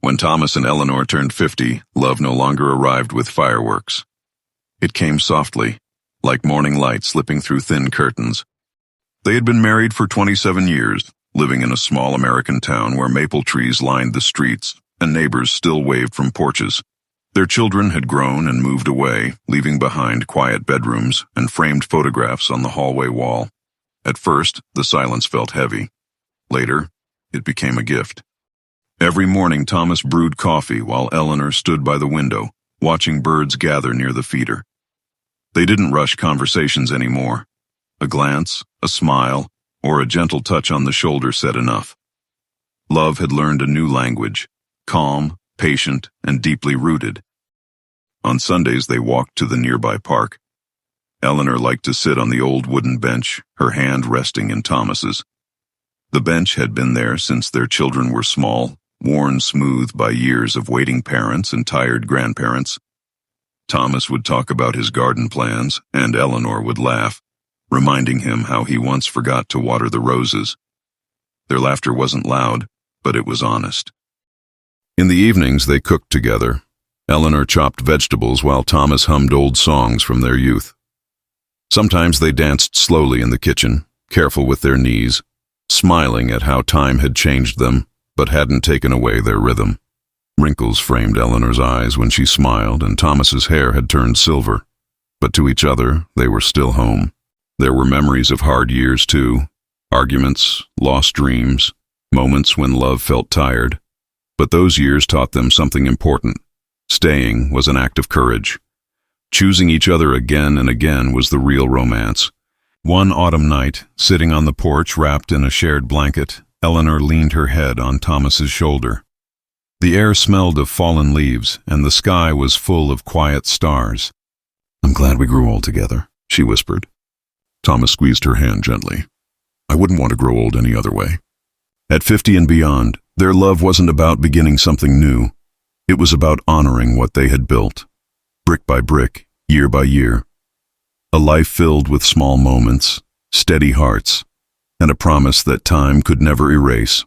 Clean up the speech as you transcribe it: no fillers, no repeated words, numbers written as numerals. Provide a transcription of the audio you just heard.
When Thomas and Eleanor turned 50, love no longer arrived with fireworks. It came softly, like morning light slipping through thin curtains. They had been married for 27 years, living in a small American town where maple trees lined the streets and neighbors still waved from porches. Their children had grown and moved away, leaving behind quiet bedrooms and framed photographs on the hallway wall. At first, the silence felt heavy. Later, it became a gift. Every morning Thomas brewed coffee while Eleanor stood by the window, watching birds gather near the feeder. They didn't rush conversations anymore. A glance, a smile, or a gentle touch on the shoulder said enough. Love had learned a new language, calm, patient, and deeply rooted. On Sundays they walked to the nearby park. Eleanor liked to sit on the old wooden bench, her hand resting in Thomas's. The bench had been there since their children were small, worn smooth by years of waiting parents and tired grandparents. Thomas would talk about his garden plans, and Eleanor would laugh, reminding him how he once forgot to water the roses. Their laughter wasn't loud, but it was honest. In the evenings they cooked together. Eleanor chopped vegetables while Thomas hummed old songs from their youth. Sometimes they danced slowly in the kitchen, careful with their knees, smiling at how time had changed them, but hadn't taken away their rhythm. Wrinkles framed Eleanor's eyes when she smiled, and Thomas's hair had turned silver. But to each other, they were still home. There were memories of hard years, too. Arguments, lost dreams, moments when love felt tired. But those years taught them something important. Staying was an act of courage. Choosing each other again and again was the real romance. One autumn night, sitting on the porch wrapped in a shared blanket, Eleanor leaned her head on Thomas's shoulder. The air smelled of fallen leaves, and the sky was full of quiet stars. "I'm glad we grew old together," she whispered. Thomas squeezed her hand gently. "I wouldn't want to grow old any other way." At 50 and beyond, their love wasn't about beginning something new. It was about honoring what they had built, brick by brick, year by year. A life filled with small moments, steady hearts, and a promise that time could never erase.